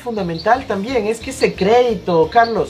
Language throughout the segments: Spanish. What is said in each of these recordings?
fundamental también es que ese crédito, Carlos,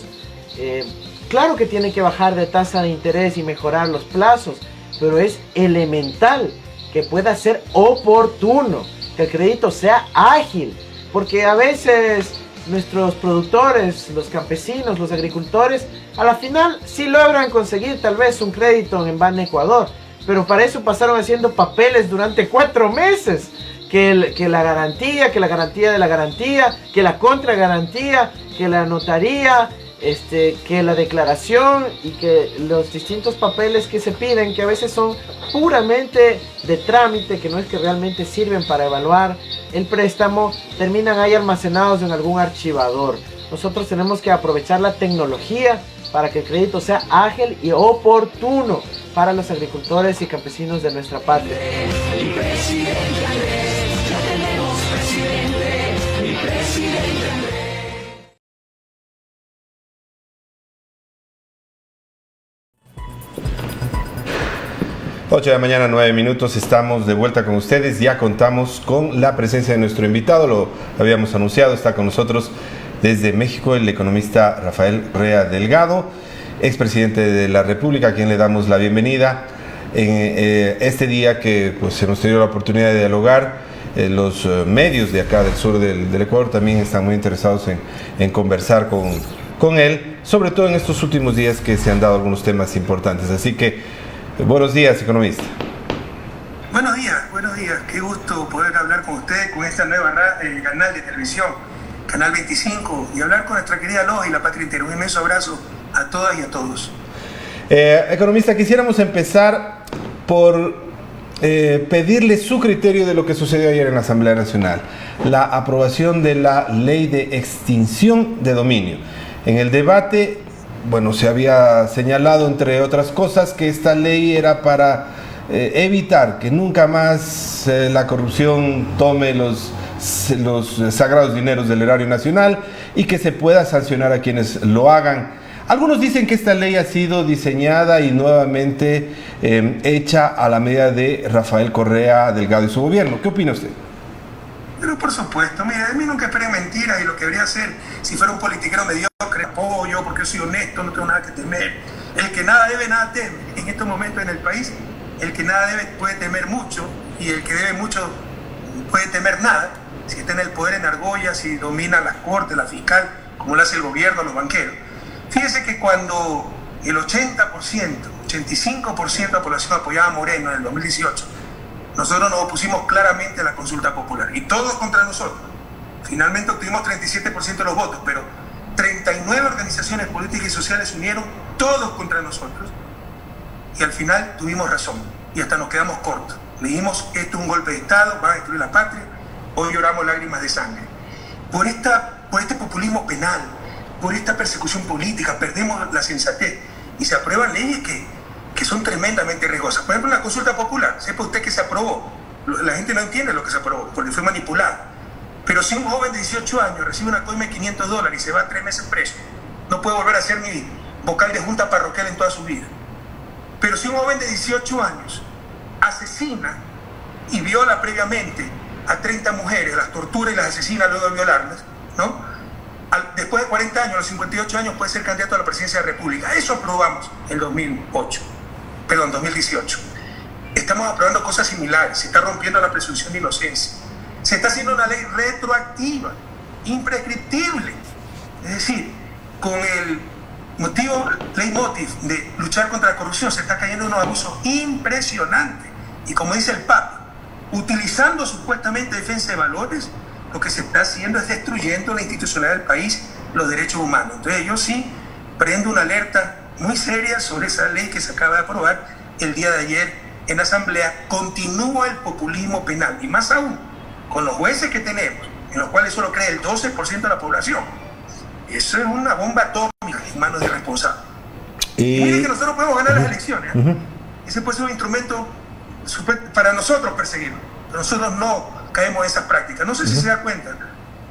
claro que tiene que bajar de tasa de interés y mejorar los plazos, pero es elemental que pueda ser oportuno, que el crédito sea ágil, porque a veces nuestros productores, los campesinos, los agricultores, a la final sí logran conseguir tal vez un crédito en Ban Ecuador, pero para eso pasaron haciendo papeles durante 4 meses, que la garantía, que la garantía de la garantía, que la contragarantía, que la notaría, que la declaración y que los distintos papeles que se piden, que a veces son puramente de trámite, que no es que realmente sirven para evaluar el préstamo, terminan ahí almacenados en algún archivador. Nosotros tenemos que aprovechar la tecnología para que el crédito sea ágil y oportuno para los agricultores y campesinos de nuestra patria. Mi presidente Andrés, ya tenemos presidente, mi presidente Andrés. 8 de la mañana, 9 minutos, estamos de vuelta con ustedes. Ya contamos con la presencia de nuestro invitado, lo habíamos anunciado, está con nosotros desde México el economista Rafael Correa Delgado, expresidente de la República, a quien le damos la bienvenida en este día que pues hemos tenido la oportunidad de dialogar. Los medios de acá del sur del Ecuador también están muy interesados en conversar con él, sobre todo en estos últimos días que se han dado algunos temas importantes. Así que buenos días, economista. Buenos días. Qué gusto poder hablar con usted, con esta nueva canal de televisión, Canal 25, y hablar con nuestra querida Loja y la patria entera. Un inmenso abrazo a todas y a todos. Economista, quisiéramos empezar por pedirle su criterio de lo que sucedió ayer en la Asamblea Nacional, la aprobación de la ley de extinción de dominio. En el debate, bueno, se había señalado, entre otras cosas, que esta ley era para evitar que nunca más la corrupción tome los sagrados dineros del erario nacional y que se pueda sancionar a quienes lo hagan. Algunos dicen que esta ley ha sido diseñada y nuevamente hecha a la medida de Rafael Correa Delgado y su gobierno. ¿Qué opina usted? Pero por supuesto, mira, de mí nunca esperen mentiras, y lo que debería hacer, si fuera un politiquero mediocre, apoyo, porque yo soy honesto, no tengo nada que temer. El que nada debe, nada teme. En estos momentos en el país, el que nada debe puede temer mucho, y el que debe mucho puede temer nada, si está en el poder en argollas, si domina las cortes, la fiscal, como lo hace el gobierno, los banqueros. Fíjese que cuando el 80%, 85% de la población apoyaba a Moreno en el 2018, nosotros nos opusimos claramente a la consulta popular, y todos contra nosotros. Finalmente obtuvimos 37% de los votos, pero 39 organizaciones políticas y sociales se unieron, todos contra nosotros, y al final tuvimos razón, y hasta nos quedamos cortos. Le dijimos, esto es un golpe de Estado, va a destruir la patria. Hoy lloramos lágrimas de sangre. Por este populismo penal, por esta persecución política, perdemos la sensatez, y se aprueban leyes que son tremendamente riesgosas. Por ejemplo, la consulta popular, sepa usted que se aprobó. La gente no entiende lo que se aprobó, porque fue manipulada. Pero si un joven de 18 años recibe una coima de $500 y se va 3 meses preso, no puede volver a ser ni vocal de junta parroquial en toda su vida. Pero si un joven de 18 años asesina y viola previamente a 30 mujeres, las tortura y las asesina luego de violarlas, ¿no? Después de 40 años, a los 58 años, puede ser candidato a la presidencia de la República. Eso aprobamos en 2018. Estamos aprobando cosas similares. Se está rompiendo la presunción de inocencia. Se está haciendo una ley retroactiva, imprescriptible. Es decir, con el leitmotiv de luchar contra la corrupción, se está cayendo en unos abusos impresionantes. Y como dice el Papa, utilizando supuestamente defensa de valores, lo que se está haciendo es destruyendo la institucionalidad del país, los derechos humanos. Entonces yo sí prendo una alerta muy seria sobre esa ley que se acaba de aprobar el día de ayer en la Asamblea. Continúa el populismo penal, y más aún con los jueces que tenemos, en los cuales solo cree el 12% de la población. Eso es una bomba atómica en manos de irresponsables. Y miren que nosotros podemos ganar las elecciones. Ese puede ser un instrumento para nosotros perseguirlo, pero nosotros no caemos en esas prácticas. No sé si se da cuenta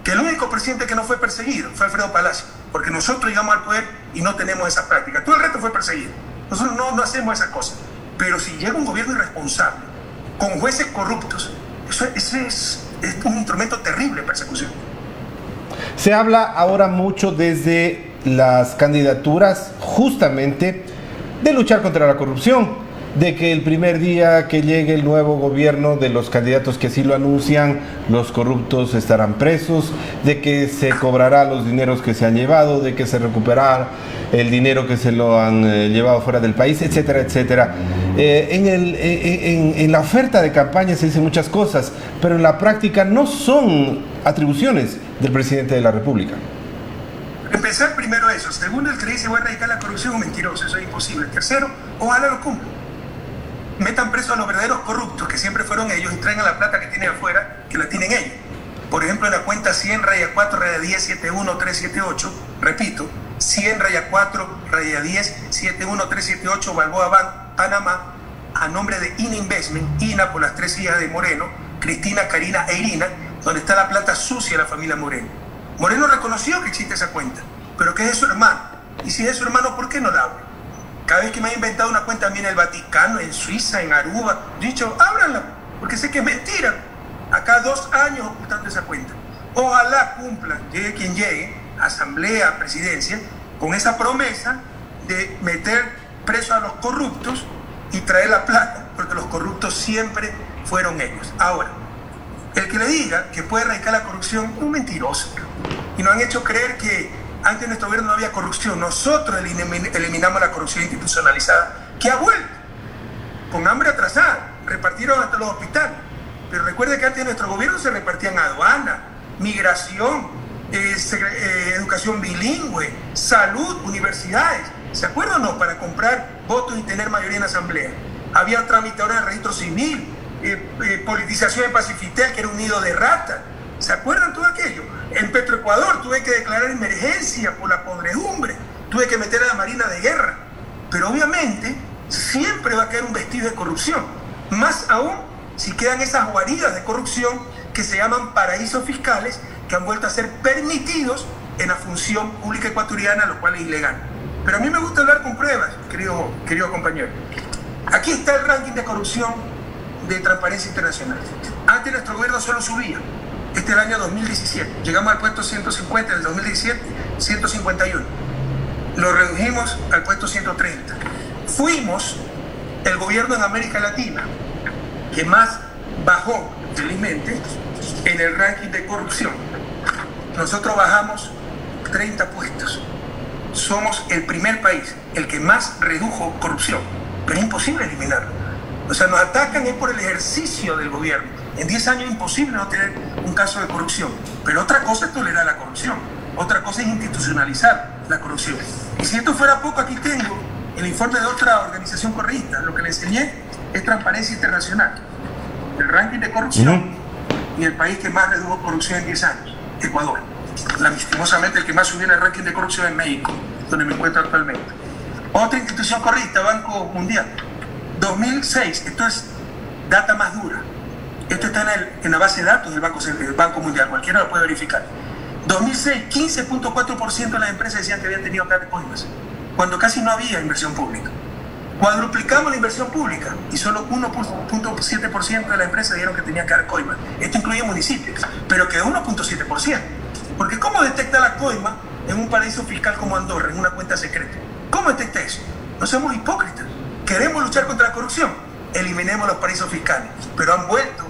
que el único presidente que no fue perseguido fue Alfredo Palacio, porque nosotros llegamos al poder y no tenemos esas prácticas. Todo el resto fue perseguido. Nosotros no hacemos esas cosas. Pero si llega un gobierno irresponsable, con jueces corruptos, eso es un instrumento terrible de persecución. Se habla ahora mucho desde las candidaturas justamente de luchar contra la corrupción, de que el primer día que llegue el nuevo gobierno, de los candidatos que así lo anuncian, los corruptos estarán presos, de que se cobrará los dineros que se han llevado, de que se recuperará el dinero que se lo han llevado fuera del país, etcétera, etcétera. En la oferta de campaña se dicen muchas cosas, pero en la práctica no son atribuciones del presidente de la República. Empezar primero eso. Segundo, el que dice voy a erradicar la corrupción es un mentiroso, eso es imposible. Tercero, ojalá lo cumpla. Metan presos a los verdaderos corruptos, que siempre fueron ellos, y traigan la plata que tienen afuera, que la tienen ellos. Por ejemplo, en la cuenta 100 4 10 71 378, repito, 100 4 10 71 378, Balboa Bank, Panamá, a nombre de INA Investment, INA por las 3 hijas de Moreno, Cristina, Karina e Irina, donde está la plata sucia de la familia Moreno. Moreno reconoció que existe esa cuenta, pero que es de su hermano. Y si es de su hermano, ¿por qué no la abre? Cada vez que me ha inventado una cuenta a mí en el Vaticano, en Suiza, en Aruba, he dicho, ábranla, porque sé que es mentira. Acá 2 años ocultando esa cuenta. Ojalá cumplan, llegue quien llegue, asamblea, presidencia, con esa promesa de meter preso a los corruptos y traer la plata, porque los corruptos siempre fueron ellos. Ahora, el que le diga que puede erradicar la corrupción es un mentiroso. Y nos han hecho creer que antes de nuestro gobierno no había corrupción. Nosotros eliminamos la corrupción institucionalizada, que ha vuelto, con hambre atrasada, repartieron hasta los hospitales. Pero recuerde que antes de nuestro gobierno se repartían aduana, migración, educación bilingüe, salud, universidades. ¿Se acuerdan o no? Para comprar votos y tener mayoría en la asamblea. Había tramitadores de registro civil, politización en Pacifitel, que era un nido de ratas. ¿Se acuerdan todo aquello? En Petroecuador tuve que declarar emergencia por la podredumbre, tuve que meter a la Marina de Guerra. Pero obviamente siempre va a quedar un vestigio de corrupción. Más aún si quedan esas guaridas de corrupción que se llaman paraísos fiscales, que han vuelto a ser permitidos en la función pública ecuatoriana, lo cual es ilegal. Pero a mí me gusta hablar con pruebas, querido compañero. Aquí está el ranking de corrupción de Transparencia Internacional. Antes nuestro gobierno solo subía. Este es el año 2017. Llegamos al puesto 150 en el 2017, 151. Lo redujimos al puesto 130. Fuimos el gobierno en América Latina que más bajó, felizmente, en el ranking de corrupción. Nosotros bajamos 30 puestos. Somos el primer país, el que más redujo corrupción. Pero es imposible eliminarlo. O sea, nos atacan es por el ejercicio del gobierno. En 10 años es imposible no tener un caso de corrupción. Pero otra cosa es tolerar la corrupción. Otra cosa es institucionalizar la corrupción. Y si esto fuera poco, aquí tengo el informe de otra organización correísta. Lo que le enseñé es Transparencia Internacional. El ranking de corrupción y el país que más redujo corrupción en 10 años, Ecuador. Lastimosamente el que más subió en el ranking de corrupción es México, donde me encuentro actualmente. Otra institución correísta, Banco Mundial. 2006, esto es data más dura. Esto está en la base de datos del Banco Mundial, cualquiera lo puede verificar. 2006, 15.4% de las empresas decían que habían tenido que dar coimas, cuando casi no había inversión pública. Cuadruplicamos la inversión pública y solo 1.7% de las empresas dijeron que tenían que dar coimas. Esto incluye municipios, pero quedó 1.7%. Porque ¿cómo detecta la coima en un paraíso fiscal como Andorra, en una cuenta secreta? ¿Cómo detecta eso? No somos hipócritas. Queremos luchar contra la corrupción, eliminemos los paraísos fiscales, pero han vuelto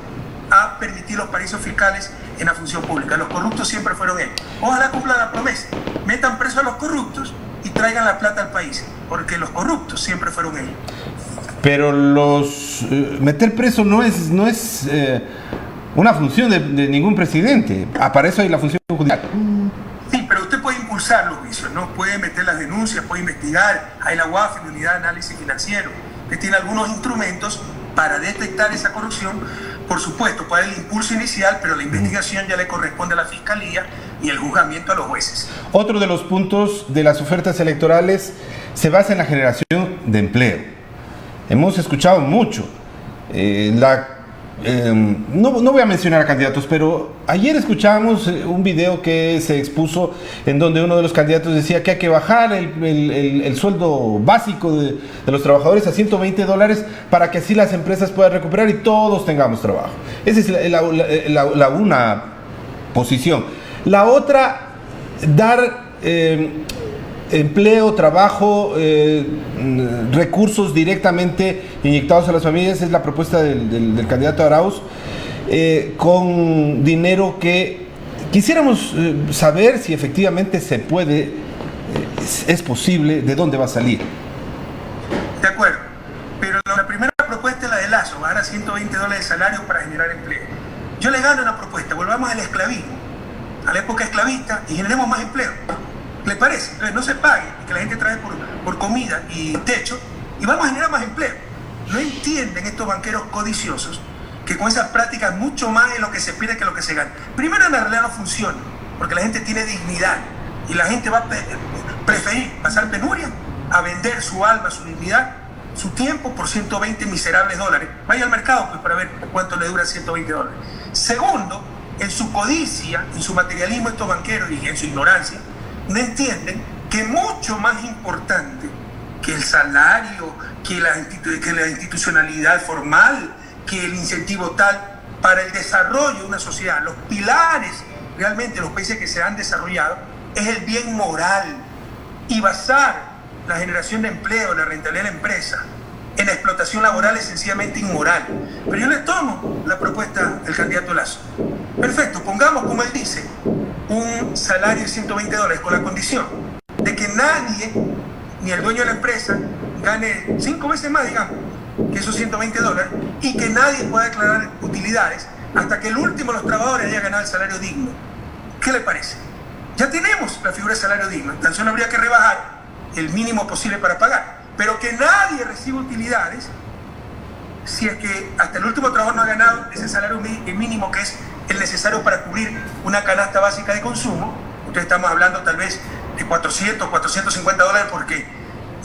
a permitir los paraísos fiscales en la función pública. Los corruptos siempre fueron ellos. Ojalá cumplan la promesa, metan preso a los corruptos y traigan la plata al país, porque los corruptos siempre fueron ellos. Pero meter preso no es una función de ningún presidente. Para eso hay la función judicial. Sí, pero usted puede impulsar los juicios, ¿no? Puede meter las denuncias, puede investigar. Hay la UAF, la Unidad de Análisis Financiero, que tiene algunos instrumentos para detectar esa corrupción. Por supuesto, puede el impulso inicial, pero la investigación ya le corresponde a la Fiscalía y el juzgamiento a los jueces. Otro de los puntos de las ofertas electorales se basa en la generación de empleo. Hemos escuchado mucho. No voy a mencionar a candidatos, pero ayer escuchábamos un video que se expuso en donde uno de los candidatos decía que hay que bajar el sueldo básico de los trabajadores a $120 para que así las empresas puedan recuperar y todos tengamos trabajo. Esa es una posición. La otra dar empleo, trabajo, recursos directamente inyectados a las familias, es la propuesta del candidato Arauz, con dinero que quisiéramos saber si efectivamente se puede, es posible, de dónde va a salir. De acuerdo, pero la primera propuesta es la de Lazo, bajar a $120 de salario para generar empleo. Yo le gano una propuesta, volvamos al esclavismo, a la época esclavista, y generemos más empleo. ¿Le parece? Entonces no se pague, que la gente trae por comida y techo, y vamos a generar más empleo. No entienden estos banqueros codiciosos que con esas prácticas mucho más es lo que se pide que lo que se gana. Primero, en la realidad no funciona, porque la gente tiene dignidad, y la gente va a preferir pasar penuria a vender su alma, su dignidad, su tiempo por 120 miserables dólares. Vaya al mercado pues para ver cuánto le dura 120 dólares. Segundo, en su codicia, en su materialismo estos banqueros y en su ignorancia, no entienden que mucho más importante que el salario, que la institucionalidad formal, que el incentivo tal para el desarrollo de una sociedad, los pilares realmente de los países que se han desarrollado, es el bien moral, y basar la generación de empleo, la rentabilidad de la empresa en la explotación laboral es sencillamente inmoral. Pero yo le tomo la propuesta del candidato Lazo. Perfecto, pongamos, como él dice, un salario de 120 dólares con la condición de que nadie, ni el dueño de la empresa, gane 5 veces más, digamos, que esos 120 dólares, y que nadie pueda declarar utilidades hasta que el último de los trabajadores haya ganado el salario digno. ¿Qué le parece? Ya tenemos la figura de salario digno, tan solo habría que rebajar el mínimo posible para pagar, pero que nadie reciba utilidades si es que hasta el último trabajador no ha ganado ese salario mínimo que es el necesario para cubrir una canasta básica de consumo. Entonces estamos hablando tal vez de 400, 450 dólares, porque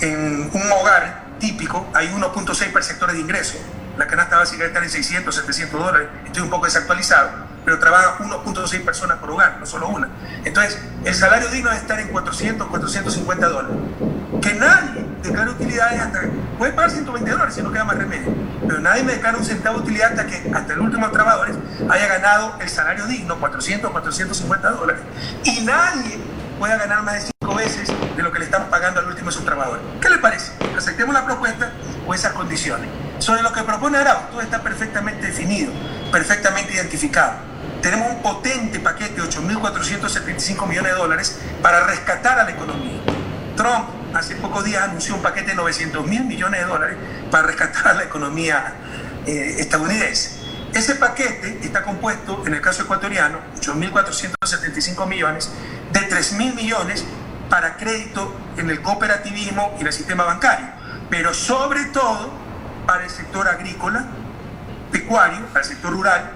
en un hogar típico hay 1.6 perceptores de ingresos. La canasta básica debe estar en 600, 700 dólares, estoy un poco desactualizado, pero trabaja 1.6 personas por hogar, no solo una. Entonces, el salario digno debe estar en 400, 450 dólares. Que nadie declare utilidades hasta... Puede pagar 120 dólares si no queda más remedio, pero nadie me declara un centavo de utilidad hasta que hasta el último de los trabajadores haya ganado el salario digno, 400, 450 dólares. Y nadie pueda ganar más de 5 veces de lo que le están pagando al último de sus trabajadores. ¿Qué le parece? ¿Aceptemos la propuesta o esas condiciones? Sobre lo que propone Arauz, todo está perfectamente definido, perfectamente identificado. Tenemos un potente paquete de 8.475 millones de dólares para rescatar a la economía. Trump hace pocos días anunció un paquete de 900.000 millones de dólares para rescatar a la economía estadounidense. Ese paquete está compuesto, en el caso ecuatoriano, 8.475 millones, de 3.000 millones para crédito en el cooperativismo y en el sistema bancario, pero sobre todo para el sector agrícola, pecuario, para el sector rural,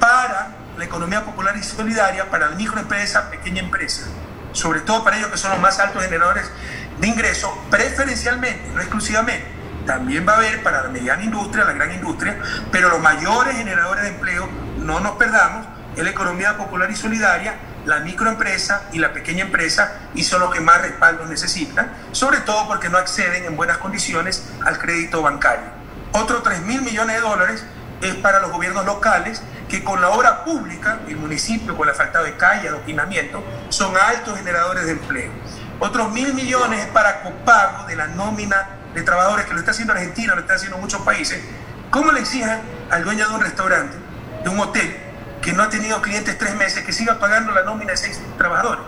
para la economía popular y solidaria, para la microempresa, pequeña empresa, sobre todo para ellos que son los más altos generadores de ingresos, preferencialmente, no exclusivamente. También va a haber para la mediana industria, la gran industria, pero los mayores generadores de empleo, no nos perdamos, es la economía popular y solidaria, la microempresa y la pequeña empresa, y son los que más respaldo necesitan, sobre todo porque no acceden en buenas condiciones al crédito bancario. Otros 3.000 millones de dólares es para los gobiernos locales, que con la obra pública, el municipio con el asfaltado de calle, adoquinamiento, son altos generadores de empleo. Otros 1.000 millones es para copago de la nómina de trabajadores, que lo está haciendo Argentina, lo está haciendo muchos países. ¿Cómo le exigen al dueño de un restaurante, de un hotel, que no ha tenido clientes 3 meses, que siga pagando la nómina de 6 trabajadores?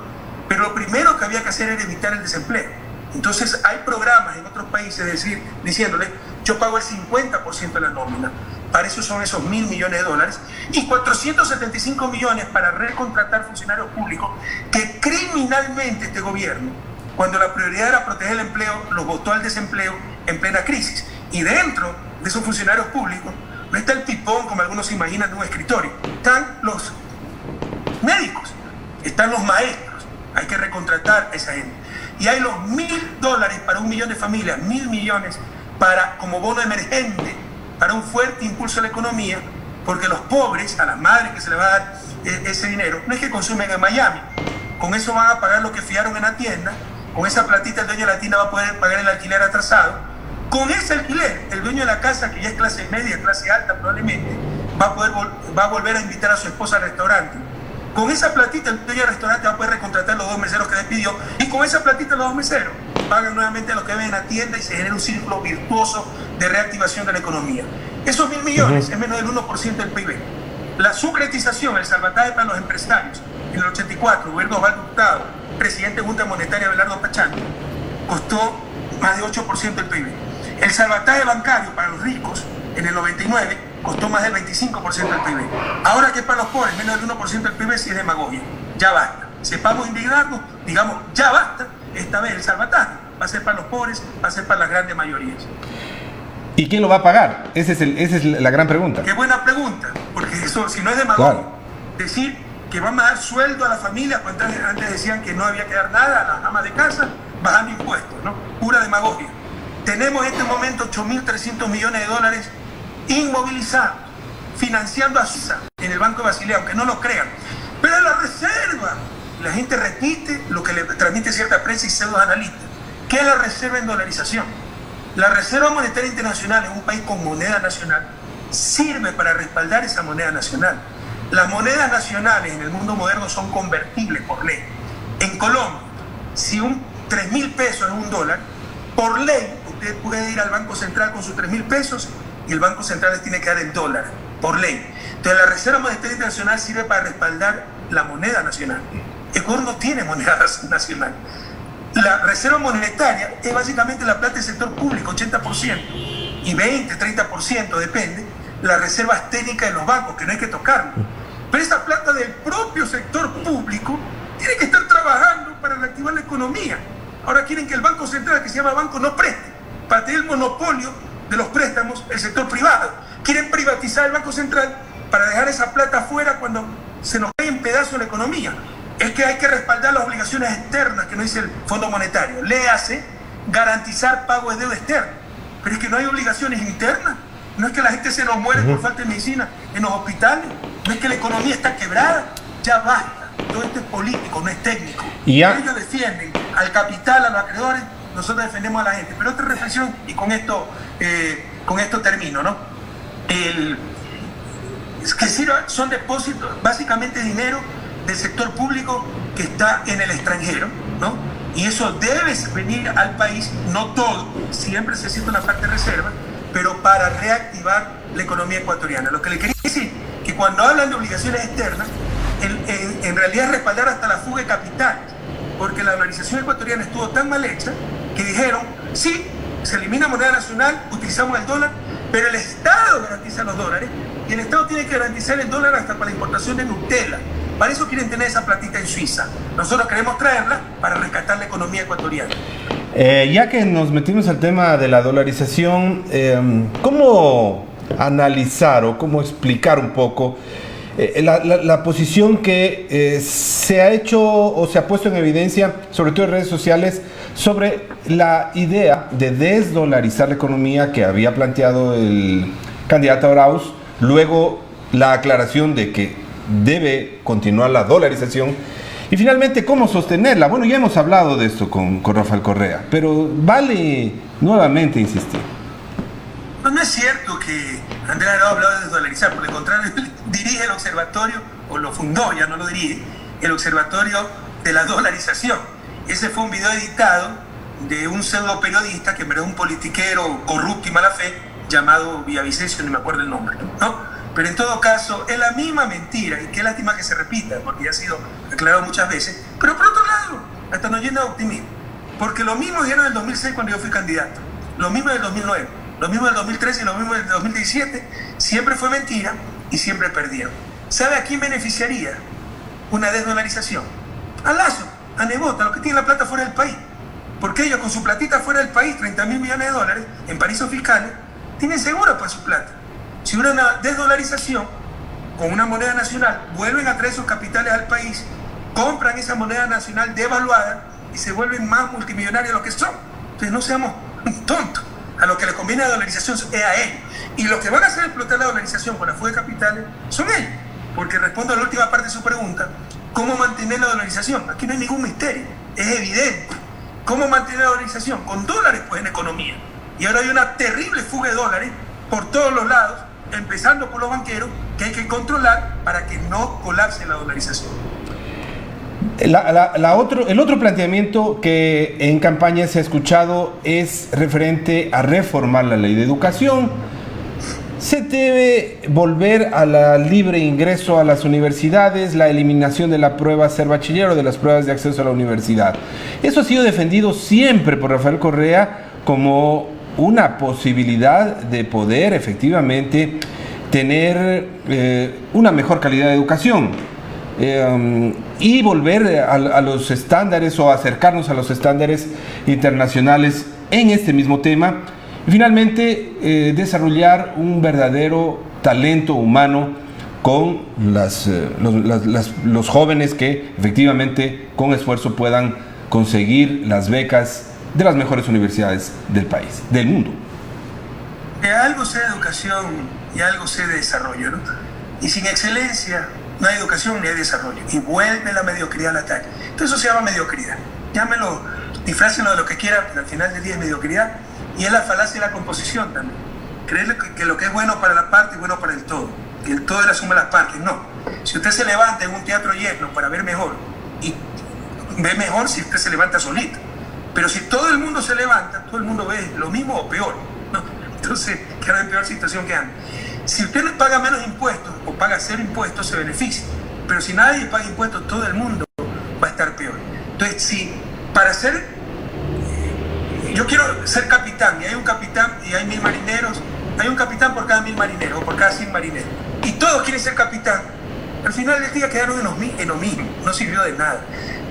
Pero lo primero que había que hacer era evitar el desempleo. Entonces hay programas en otros países diciéndole, yo pago el 50% de la nómina. Para eso son esos 1.000 millones de dólares, y 475 millones para recontratar funcionarios públicos que criminalmente este gobierno, cuando la prioridad era proteger el empleo, los votó al desempleo en plena crisis. Y dentro de esos funcionarios públicos no está el pipón, como algunos se imaginan, de un escritorio. Están los médicos, están los maestros. Hay que recontratar a esa gente. Y hay los $1.000 para 1 millón de familias, 1.000 millones para, como bono emergente, para un fuerte impulso a la economía, porque los pobres, a las madres que se les va a dar ese dinero, no es que consumen en Miami. Con eso van a pagar lo que fiaron en la tienda. Con esa platita el dueño de la tienda va a poder pagar el alquiler atrasado. Con ese alquiler, el dueño de la casa, que ya es clase media, clase alta probablemente, va a volver a invitar a su esposa al restaurante. Con esa platita el dueño del restaurante va a poder recontratar los 2 meseros que despidió, y con esa platita los 2 meseros pagan nuevamente a los que ven en la tienda y se genera un círculo virtuoso de reactivación de la economía. Esos 1.000 millones es menos del 1% del PIB. La sucretización, el salvataje para los empresarios, en el 84, gobierno Osvaldo Hurtado, presidente de Junta Monetaria Abelardo Pachano, costó más de 8% del PIB. El salvataje bancario para los ricos, en el 99, costó más del 25% del PIB. Ahora que para los pobres, menos del 1% del PIB, sí es demagogia. Ya basta. Sepamos indignarnos, digamos, ya basta. Esta vez el salvataje va a ser para los pobres, va a ser para las grandes mayorías. ¿Y quién lo va a pagar? Esa es la gran pregunta. Qué buena pregunta, porque eso, si no es demagogia, Claro. decir que vamos a dar sueldo a la familia, cuando antes decían que no había que dar nada a las amas de casa, bajando impuestos, ¿no? Pura demagogia. Tenemos en este momento 8.300 millones de dólares inmovilizados, financiando a Suiza en el Banco de Basilea, aunque no lo crean. Pero es la reserva. La gente repite lo que le transmite cierta prensa y pseudo analistas. ¿Qué es la reserva en dolarización? La Reserva Monetaria Internacional en un país con moneda nacional sirve para respaldar esa moneda nacional. Las monedas nacionales en el mundo moderno son convertibles por ley. En Colombia, si 3.000 pesos es $1, por ley usted puede ir al Banco Central con sus 3.000 pesos y el Banco Central les tiene que dar el dólar, por ley. Entonces la Reserva Monetaria Internacional sirve para respaldar la moneda nacional. Ecuador no tiene moneda nacional. La reserva monetaria es básicamente la plata del sector público, 80%, y 20, 30%, depende, las reservas técnicas de los bancos, que no hay que tocarlo. Pero esa plata del propio sector público tiene que estar trabajando para reactivar la economía. Ahora quieren que el Banco Central, que se llama banco, no preste, para tener el monopolio de los préstamos el sector privado. Quieren privatizar el Banco Central para dejar esa plata afuera cuando se nos cae en pedazos la economía. Es que hay que respaldar las obligaciones externas que nos dice el Fondo Monetario. Le hace garantizar pago de deuda externa. Pero es que no hay obligaciones internas. No es que la gente se nos muere por falta de medicina en los hospitales. No es que la economía está quebrada. Ya basta. Todo esto es político, no es técnico. Y ya... Ellos defienden al capital, a los acreedores. Nosotros defendemos a la gente. Pero otra reflexión, y con esto termino, ¿no? Es que son depósitos, básicamente dinero del sector público que está en el extranjero, ¿no? Y eso debe venir al país, no todo, siempre se necesita una parte de reserva, pero para reactivar la economía ecuatoriana. Lo que le quería decir, que cuando hablan de obligaciones externas, en realidad es respaldar hasta la fuga de capitales, porque la dolarización ecuatoriana estuvo tan mal hecha que dijeron, sí, se elimina moneda nacional, utilizamos el dólar, pero el Estado garantiza los dólares, y el Estado tiene que garantizar el dólar hasta para la importación de Nutella. Para eso quieren tener esa platita en Suiza. Nosotros queremos traerla para rescatar la economía ecuatoriana. Ya que nos metimos al tema de la dolarización, ¿cómo analizar o cómo explicar un poco la posición que se ha hecho o se ha puesto en evidencia, sobre todo en redes sociales, sobre la idea de desdolarizar la economía que había planteado el candidato Arauz, luego la aclaración de que debe continuar la dolarización y finalmente cómo sostenerla? Bueno, ya hemos hablado de esto con Rafael Correa, pero vale nuevamente insistir. No es cierto que Andrés Arauz habló de desdolarizar, por el contrario, él dirige el observatorio, o lo fundó, ya no lo dirige, el observatorio de la dolarización. Ese fue un video editado de un pseudo periodista, que en verdad es un politiquero corrupto y mala fe, llamado Villavicencio, no me acuerdo el nombre, ¿no? Pero en todo caso, es la misma mentira, y qué lástima que se repita, porque ya ha sido aclarado muchas veces. Pero por otro lado, hasta nos llena de optimismo, porque lo mismo dijeron en el 2006 cuando yo fui candidato, lo mismo en el 2009, lo mismo en el 2013 y lo mismo en el 2017, siempre fue mentira y siempre perdieron. ¿Sabe a quién beneficiaría una desdolarización? A Lazo, a Nebot, a los que tienen la plata fuera del país, porque ellos con su platita fuera del país, 30.000 millones de dólares en paraísos fiscales, tienen seguro para su plata. Si hubiera una desdolarización con una moneda nacional, vuelven a traer sus capitales al país, compran esa moneda nacional devaluada y se vuelven más multimillonarios de lo que son. Entonces no seamos tontos. A lo que les conviene la dolarización es a ellos. Y los que van a hacer explotar la dolarización con la fuga de capitales son ellos. Porque respondo a la última parte de su pregunta, ¿cómo mantener la dolarización? Aquí no hay ningún misterio, es evidente. ¿Cómo mantener la dolarización? Con dólares, pues, en economía. Y ahora hay una terrible fuga de dólares por todos los lados, empezando por los banqueros, que hay que controlar para que no colapse la dolarización. El otro planteamiento que en campaña se ha escuchado es referente a reformar la ley de educación. Se debe volver a la libre ingreso a las universidades, la eliminación de la prueba ser bachiller o de las pruebas de acceso a la universidad. Eso ha sido defendido siempre por Rafael Correa como una posibilidad de poder efectivamente tener una mejor calidad de educación y volver a los estándares o acercarnos a los estándares internacionales en este mismo tema. Finalmente, desarrollar un verdadero talento humano con los jóvenes que efectivamente con esfuerzo puedan conseguir las becas de las mejores universidades del país, del mundo. De algo sé de educación y algo sé de desarrollo, ¿no? Y sin excelencia no hay educación ni hay desarrollo. Y vuelve la mediocridad al ataque. Entonces eso se llama mediocridad. Llámelo, disfrácenlo de lo que quieran, pero al final del día es mediocridad. Y es la falacia de la composición también. Creer que lo que es bueno para la parte es bueno para el todo. Que el todo es la suma de las partes. No. Si usted se levanta en un teatro lleno para ver mejor, y ve mejor si usted se levanta solito. Pero si todo el mundo se levanta, todo el mundo ve lo mismo o peor, ¿no? Entonces, queda en peor situación que antes. Si usted paga menos impuestos o paga cero impuestos, se beneficia. Pero si nadie paga impuestos, todo el mundo va a estar peor. Entonces, si para ser... Yo quiero ser capitán, y hay un capitán y hay 1000 marineros, hay un capitán por cada 1000 marineros o por cada 100 marineros. Y todos quieren ser capitán. Al final del día quedaron en lo mismo, no sirvió de nada.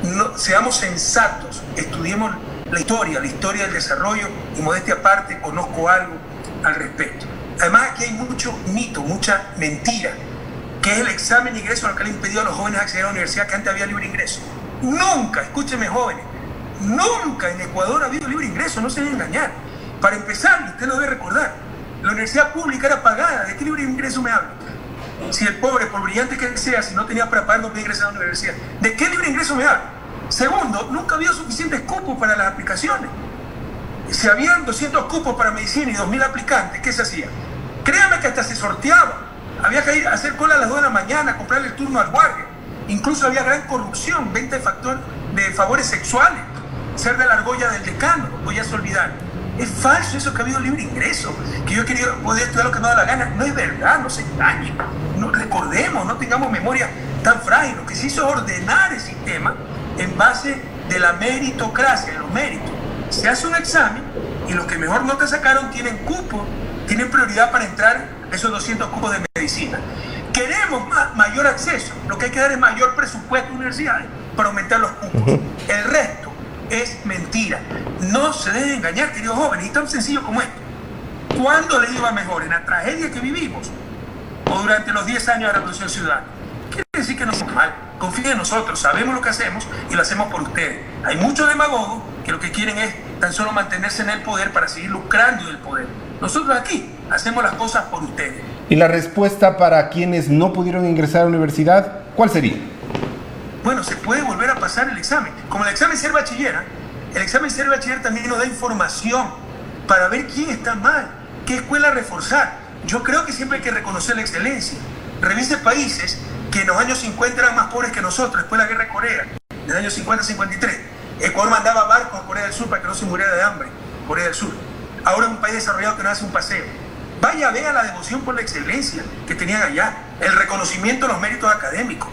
No, seamos sensatos, estudiemos la historia del desarrollo, y modestia aparte, conozco algo al respecto. Además, aquí hay mucho mito, mucha mentira, que es el examen de ingreso lo que le impidió a los jóvenes acceder a la universidad, que antes había libre ingreso. Nunca, escúcheme jóvenes, nunca en Ecuador ha habido libre ingreso, no se debe engañar. Para empezar, usted lo debe recordar, la universidad pública era pagada. ¿De qué libre ingreso me habla? Si el pobre, por brillante que sea, si no tenía para pagar, no podía ingresar a la universidad. ¿De qué libre ingreso me habla? Segundo, nunca había suficientes cupos para las aplicaciones. Si habían 200 cupos para medicina y 2000 aplicantes, ¿qué se hacía? Créame que hasta se sorteaba. Había que ir a hacer cola a las 2 de la mañana, comprarle el turno al guardia. Incluso había gran corrupción, venta de favores sexuales, ser de la argolla del decano, no podías olvidar. Es falso eso que ha habido libre ingreso, que yo he querido poder estudiar lo que me da la gana. No es verdad, no se engañen. No, recordemos, no tengamos memoria tan frágil. Lo que se hizo es ordenar el sistema en base de la meritocracia, de los méritos. Se hace un examen y los que mejor nota sacaron tienen cupo, tienen prioridad para entrar esos 200 cupos de medicina. Queremos mayor acceso, lo que hay que dar es mayor presupuesto a universidades para aumentar los cupos. El resto es mentira. No se deben engañar, queridos jóvenes, y tan sencillo como esto. ¿Cuándo les iba mejor? ¿En la tragedia que vivimos o durante los 10 años de la Revolución Ciudadana? Quiere decir que no estamos mal. Confíen en nosotros, sabemos lo que hacemos y lo hacemos por ustedes. Hay muchos demagogos que lo que quieren es tan solo mantenerse en el poder para seguir lucrando del poder. Nosotros aquí hacemos las cosas por ustedes. ¿Y la respuesta para quienes no pudieron ingresar a la universidad, cuál sería? Bueno, se puede volver a pasar el examen. Como el examen ser bachiller, el examen ser bachiller también nos da información para ver quién está mal, qué escuela reforzar. Yo creo que siempre hay que reconocer la excelencia. Revise países que en los años 50 eran más pobres que nosotros, después de la guerra de Corea, en los años 50-53. Ecuador mandaba barcos a Corea del Sur para que no se muriera de hambre, Corea del Sur. Ahora es un país desarrollado que no hace un paseo. Vaya, vea la devoción por la excelencia que tenían allá, el reconocimiento de los méritos académicos.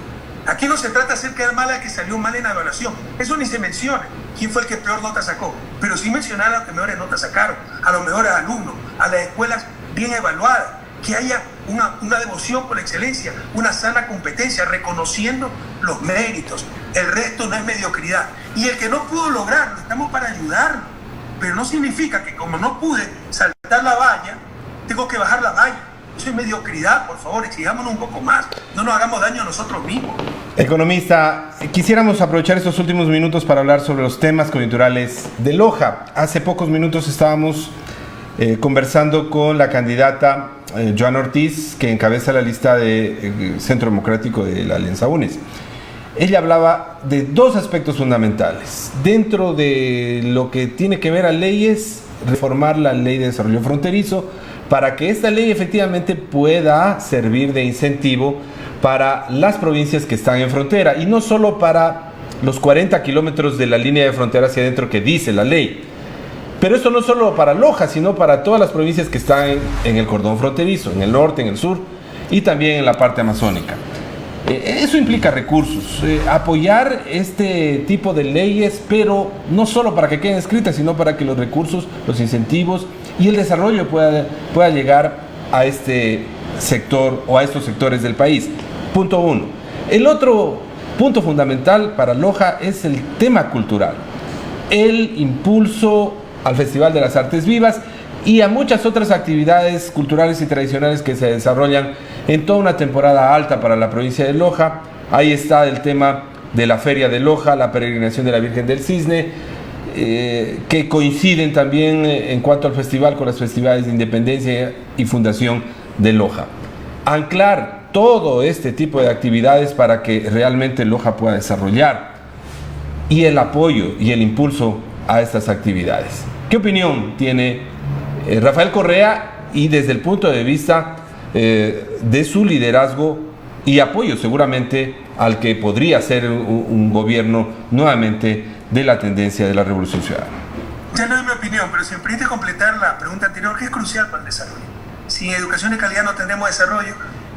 Aquí no se trata de hacer quedar mal al que salió mal en la evaluación. Eso ni se menciona. ¿Quién fue el que peor nota sacó? Pero sí mencionar a los que mejores notas sacaron, a los mejores alumnos, a las escuelas bien evaluadas. Que haya una devoción por la excelencia, una sana competencia, reconociendo los méritos. El resto no es mediocridad. Y el que no pudo lograrlo, estamos para ayudarlo. Pero no significa que como no pude saltar la valla, tengo que bajar la valla. Eso es mediocridad, por favor, exigámonos un poco más. No nos hagamos daño a nosotros mismos. Economista, quisiéramos aprovechar estos últimos minutos para hablar sobre los temas coyunturales de Loja. Hace pocos minutos estábamos conversando con la candidata Joana Ortiz, que encabeza la lista de Centro Democrático de la Alianza UNES. Ella hablaba de dos aspectos fundamentales. Dentro de lo que tiene que ver a leyes, reformar la ley de desarrollo fronterizo, para que esta ley efectivamente pueda servir de incentivo para las provincias que están en frontera, y no solo para los 40 kilómetros de la línea de frontera hacia adentro que dice la ley. Pero esto no solo para Loja, sino para todas las provincias que están en el cordón fronterizo, en el norte, en el sur y también en la parte amazónica. Eso implica recursos, apoyar este tipo de leyes, pero no solo para que queden escritas, sino para que los recursos, los incentivos y el desarrollo pueda llegar a este sector o a estos sectores del país. Punto uno. El otro punto fundamental para Loja es el tema cultural, el impulso al Festival de las Artes Vivas y a muchas otras actividades culturales y tradicionales que se desarrollan en toda una temporada alta para la provincia de Loja. Ahí está el tema de la Feria de Loja, la peregrinación de la Virgen del Cisne, que coinciden también en cuanto al festival con las festividades de Independencia y Fundación de Loja. Anclar todo este tipo de actividades para que realmente Loja pueda desarrollar, y el apoyo y el impulso a estas actividades. ¿Qué opinión tiene Rafael Correa, y desde el punto de vista de su liderazgo y apoyo seguramente al que podría ser un gobierno nuevamente de la tendencia de la Revolución Ciudadana? Ya no es mi opinión, pero si me permite completar la pregunta anterior, que es crucial para el desarrollo. Sin educación de calidad no tendremos desarrollo,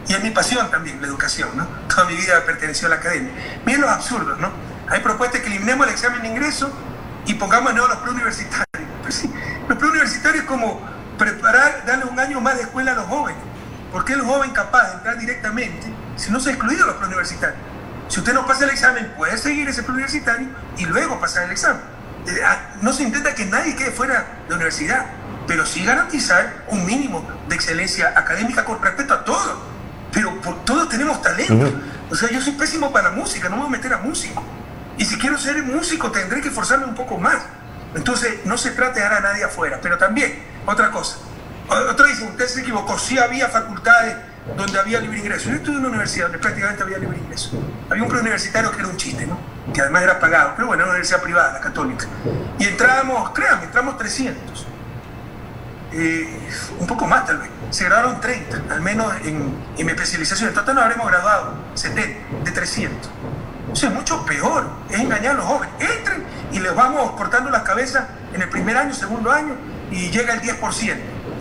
y es mi pasión también la educación, ¿no? Toda mi vida perteneció a la academia. Miren los absurdos, ¿no? Hay propuestas que eliminemos el examen de ingreso y pongamos de nuevo los preuniversitarios. Pues sí, los preuniversitarios es como preparar, darle un año más de escuela a los jóvenes. ¿Por qué el joven capaz de entrar directamente si no se ha excluido los preuniversitarios? Si usted no pasa el examen, puede seguir ese preuniversitario y luego pasar el examen. No se intenta que nadie quede fuera de la universidad, pero sí garantizar un mínimo de excelencia académica con respecto a todo. Pero todos tenemos talento. O sea, yo soy pésimo para la música, no me voy a meter a músico. Y si quiero ser músico tendré que esforzarme un poco más. Entonces no se trata de dejar a nadie afuera. Pero también, otra cosa, otro dice, usted se equivocó, sí había facultades donde había libre ingreso. Yo estuve en una universidad donde prácticamente había libre ingreso. Había un preuniversitario que era un chiste, ¿no? Que además era pagado, pero bueno, era una universidad privada, la católica. Y entrábamos, créanme, entramos 300. Un poco más tal vez. Se graduaron 30, al menos en mi especialización. En total nos habremos graduado 70 de 300. O sea, es mucho peor, es engañar a los jóvenes. Entren y les vamos cortando las cabezas en el primer año, segundo año, y llega el 10%.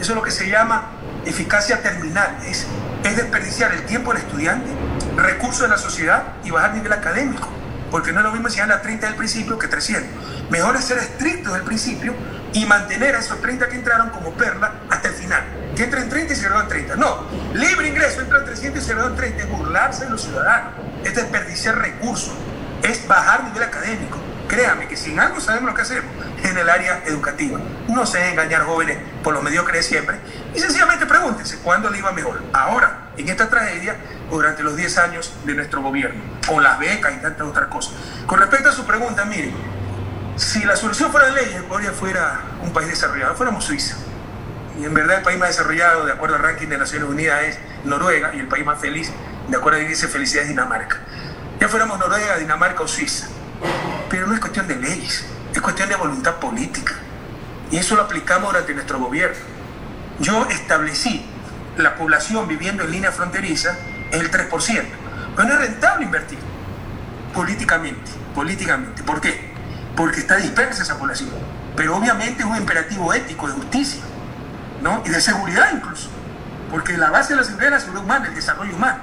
Eso es lo que se llama eficacia terminal. Es desperdiciar el tiempo del estudiante, recursos de la sociedad y bajar el nivel académico. Porque no es lo mismo si a 30 del principio que 300. Mejor es ser estricto del principio y mantener a esos 30 que entraron como perla hasta el final. Que entren 30 y se gradúan 30. No, libre ingreso, entran 300 y se gradúan 30. Es burlarse de los ciudadanos, es desperdiciar recursos, es bajar nivel académico. Créame que si en algo sabemos lo que hacemos en el área educativa. No se dejen engañar jóvenes por los mediocres de siempre y sencillamente pregúntense cuándo le iba mejor. Ahora, en esta tragedia o durante los 10 años de nuestro gobierno, con las becas y tantas otras cosas. Con respecto a su pregunta, miren, si la solución fuera ley, Ecuador fuera un país desarrollado, fuéramos Suiza. Y en verdad el país más desarrollado, de acuerdo al ranking de Naciones Unidas, es Noruega, y el país más feliz, de acuerdo al índice de felicidad, es Dinamarca. Ya fuéramos Noruega, Dinamarca o Suiza. Pero no es cuestión de leyes, es cuestión de voluntad política. Y eso lo aplicamos durante nuestro gobierno. Yo establecí la población viviendo en línea fronteriza es el 3%. Pero no es rentable invertir políticamente. ¿Por qué? Porque está dispersa esa población. Pero obviamente es un imperativo ético de justicia, ¿no? Y de seguridad incluso. Porque la base de la seguridad es la seguridad humana, el desarrollo humano.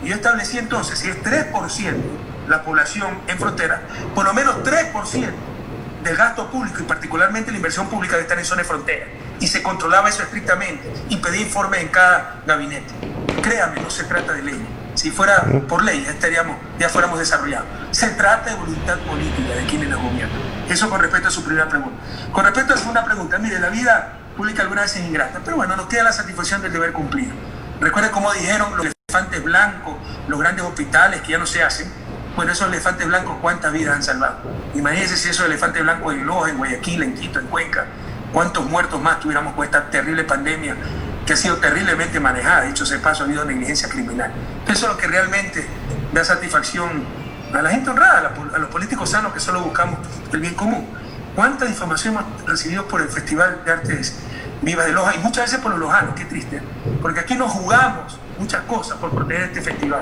Y yo establecí entonces, si es 3% la población en frontera, por lo menos 3% del gasto público y particularmente la inversión pública de estar en zona de frontera. Y se controlaba eso estrictamente y pedía informes en cada gabinete. Créame, no se trata de ley. Si fuera por ley, ya fuéramos desarrollados. Se trata de voluntad política de quienes nos gobiernan. Eso con respecto a su primera pregunta. Con respecto a su segunda pregunta, mire, la vida pública alguna vez es ingrata, pero bueno, nos queda la satisfacción del deber cumplido. Recuerden cómo dijeron los elefantes blancos, los grandes hospitales que ya no se hacen. Bueno, esos elefantes blancos, ¿cuántas vidas han salvado? Imagínense si esos elefantes blancos en Loja, en Guayaquil, en Quito, en Cuenca, cuántos muertos más tuviéramos con esta terrible pandemia que ha sido terriblemente manejada. Dicho sea de paso, ha habido negligencia criminal. Eso es lo que realmente da satisfacción a la gente honrada, a los políticos sanos que solo buscamos el bien común. ¿Cuánta difamación hemos recibido por el Festival de Artes vivas de Loja, y muchas veces por los lojanos, qué triste, porque aquí nos jugamos muchas cosas por proteger este festival.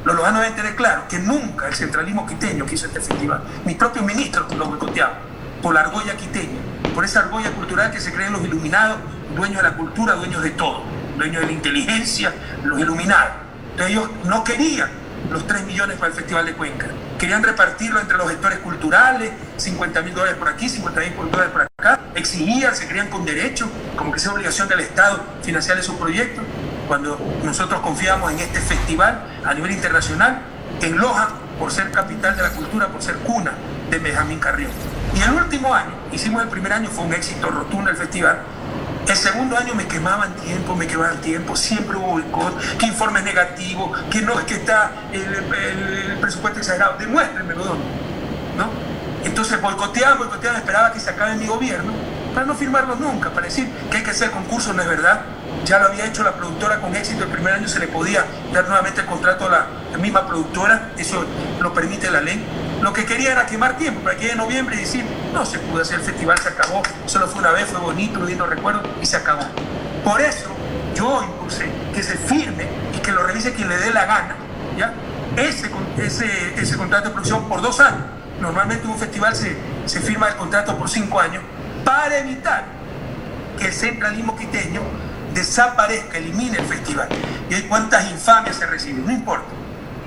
Los lojanos deben tener claro que nunca el centralismo quiteño quiso este festival. Mis propios ministros lo boicoteaban por la argolla quiteña, por esa argolla cultural que se creen los iluminados, dueños de la cultura, dueños de todo, dueños de la inteligencia, los iluminados. Entonces ellos no querían los 3 millones para el Festival de Cuenca. Querían repartirlo entre los gestores culturales, $50.000 por aquí, $50.000 por acá. Exigían, se creían con derecho, como que sea obligación del Estado financiar esos proyectos. Cuando nosotros confiamos en este festival a nivel internacional, en Loja, por ser capital de la cultura, por ser cuna de Benjamín Carrión. Y el último año, hicimos el primer año, fue un éxito rotundo el festival. El segundo año me quemaban tiempo, siempre hubo boicot, que informes negativos, que no es que está el presupuesto exagerado, demuéstrenmelo dónde, ¿no? Entonces boicoteaban, esperaba que se acabe mi gobierno, para no firmarlo nunca, para decir que hay que hacer concursos, no es verdad. Ya lo había hecho la productora con éxito, el primer año se le podía dar nuevamente el contrato a la misma productora, eso lo permite la ley. Lo que quería era quemar tiempo, para que en noviembre decir, no se pudo hacer el festival, se acabó, solo fue una vez, fue bonito, un lindo recuerdo y se acabó. Por eso yo impulsé que se firme y que lo revise quien le dé la gana, ¿ya? Ese contrato de producción por 2 años. Normalmente un festival se firma el contrato por 5 años para evitar que el centralismo quiteño desaparezca, elimine el festival. Y hay cuántas infamias se reciben, no importa.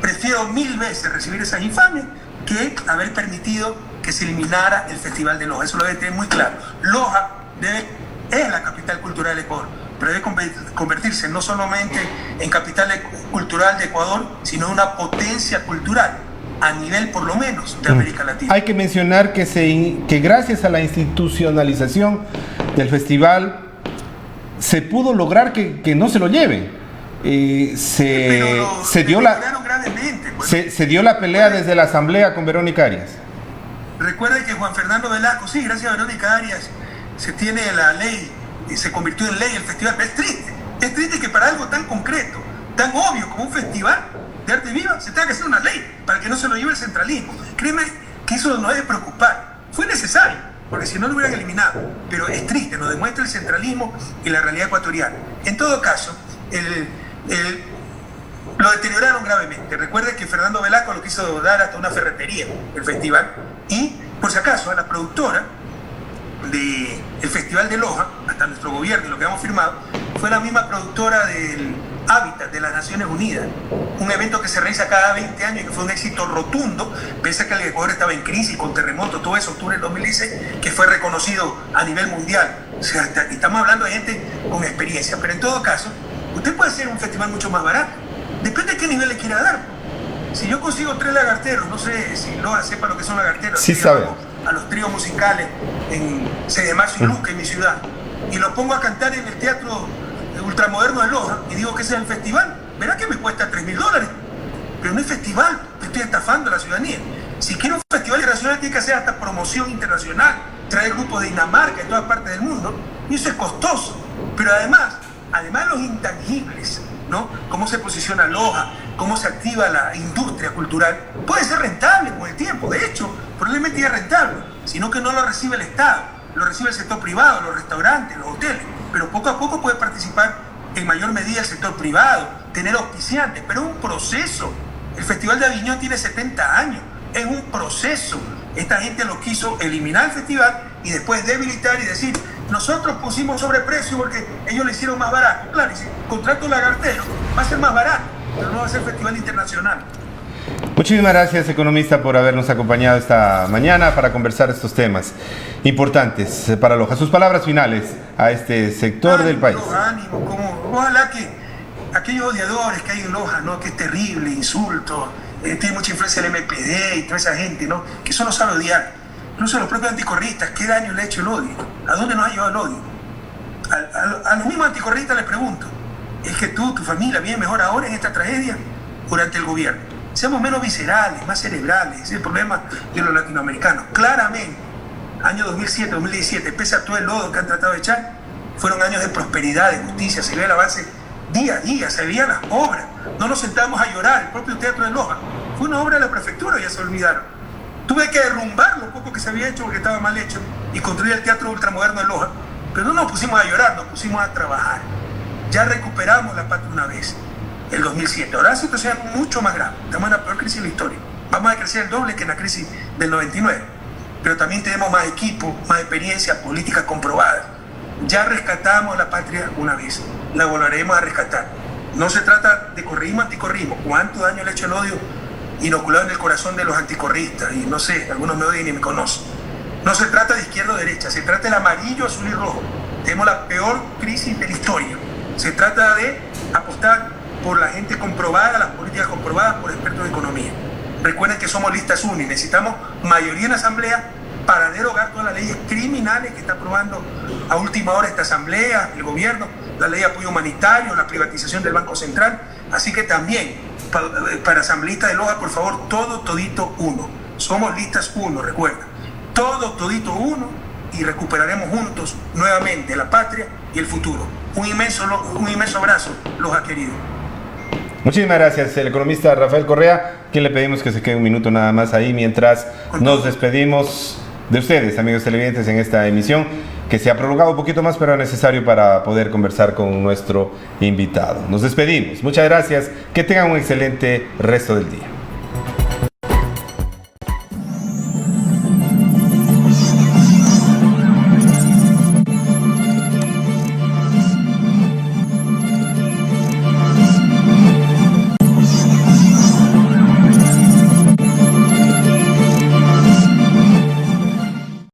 Prefiero 1000 veces recibir esas infamias que haber permitido que se eliminara el Festival de Loja. Eso lo debe tener muy claro. Loja es la capital cultural del Ecuador, pero debe convertirse no solamente en capital cultural de Ecuador, sino en una potencia cultural a nivel, por lo menos, de América Latina. Hay que mencionar que gracias a la institucionalización del festival se pudo lograr que no se lo lleven. Se dio la pelea desde la asamblea con Verónica Arias. Recuerde que Juan Fernando Velasco, sí, gracias a Verónica Arias, se tiene la ley y se convirtió en ley el festival. Pero es triste que para algo tan concreto, tan obvio como un festival de arte viva, se tenga que hacer una ley para que no se lo lleve el centralismo. Créeme que eso nos debe preocupar. Fue necesario, porque si no lo hubieran eliminado. Pero es triste, nos demuestra el centralismo y la realidad ecuatoriana. En todo caso, lo deterioraron gravemente. Recuerde que Fernando Velasco lo quiso dar hasta una ferretería, el festival, y por si acaso a la productora del Festival de Loja, hasta nuestro gobierno y lo que hemos firmado, fue la misma productora del Hábitat de las Naciones Unidas, un evento que se realiza cada 20 años y que fue un éxito rotundo, pese a que el Ecuador estaba en crisis, con terremotos, todo eso, octubre del 2016, que fue reconocido a nivel mundial. O sea, estamos hablando de gente con experiencia, pero en todo caso, usted puede hacer un festival mucho más barato. Depende de qué nivel le quiera dar. Si yo consigo 3 lagarteros, no sé si Loja sepa lo que son lagarteros. Sí sabe. A los tríos musicales en 6 de marzo y Luque, en mi ciudad, y lo pongo a cantar en el teatro ultramoderno de Loja y digo que ese es el festival, verá que me cuesta $3.000. Pero no es festival, estoy estafando a la ciudadanía. Si quiero un festival internacional, tiene que hacer hasta promoción internacional, traer grupos de Dinamarca, de todas partes del mundo, y eso es costoso. Pero además los intangibles, ¿no? Cómo se posiciona Loja, cómo se activa la industria cultural, puede ser rentable con el tiempo. De hecho, probablemente ya es rentable, sino que no lo recibe el Estado, lo recibe el sector privado, los restaurantes, los hoteles, pero poco a poco puede participar en mayor medida el sector privado, tener auspiciantes, pero es un proceso. El Festival de Aviñón tiene 70 años, es un proceso. Esta gente lo quiso eliminar el festival y después debilitar y decir, nosotros pusimos sobreprecio porque ellos lo hicieron más barato. Claro, y si contrato lagartero va a ser más barato, pero no va a ser festival internacional. Muchísimas gracias, economista, por habernos acompañado esta mañana para conversar estos temas importantes para Loja. Sus palabras finales a este sector del país. Ojalá que aquellos odiadores que hay en Loja, ¿no? Que es terrible, insultos, tiene mucha influencia el MPD y toda esa gente, ¿no? Que solo sabe odiar. Incluso los propios anticorristas, ¿qué daño le ha hecho el odio? ¿A dónde nos ha llevado el odio? A los mismos anticorristas les pregunto, ¿es que tú, tu familia, vive mejor ahora en esta tragedia durante el gobierno? Seamos menos viscerales, más cerebrales, ese es el problema de los latinoamericanos. Claramente, año 2007, 2017, pese a todo el lodo que han tratado de echar, fueron años de prosperidad, de justicia, se ve el avance día a día, se veían las obras, no nos sentamos a llorar, el propio Teatro de Loja, fue una obra de la prefectura, ya se olvidaron. Tuve que derrumbar lo poco que se había hecho porque estaba mal hecho y construir el Teatro Ultramoderno de Loja, Pero no nos pusimos a llorar, nos pusimos a trabajar. Ya recuperamos la patria una vez, el 2007. Ahora la situación es mucho más grave. Estamos en la peor crisis de la historia. Vamos a crecer el doble que en la crisis del 99. Pero también tenemos más equipo, más experiencia, políticas comprobadas. Ya rescatamos la patria una vez. La volveremos a rescatar. No se trata de correísmo, anticorreísmo. ¿Cuánto daño le ha hecho el odio inoculado en el corazón de los anticorristas? Y no sé, algunos me odian y ni me conocen. No se trata de izquierda o derecha, se trata del amarillo, azul y rojo. Tenemos la peor crisis de la historia. Se trata de apostar por la gente comprobada, las políticas comprobadas por expertos de economía. Recuerden que somos listas unis, necesitamos mayoría en la asamblea para derogar todas las leyes criminales que está aprobando a última hora esta asamblea, el gobierno, la ley de apoyo humanitario, la privatización del Banco Central. Así que también, para asambleístas de Loja, por favor, todo todito uno. Somos listas uno, recuerda. Todo todito uno y recuperaremos juntos nuevamente la patria y el futuro. Un inmenso abrazo, Loja querido. Muchísimas gracias, el economista Rafael Correa, quien le pedimos que se quede un minuto nada más ahí mientras nos despedimos de ustedes, amigos televidentes, en esta emisión que se ha prolongado un poquito más, pero era necesario para poder conversar con nuestro invitado. Nos despedimos. Muchas gracias. Que tengan un excelente resto del día.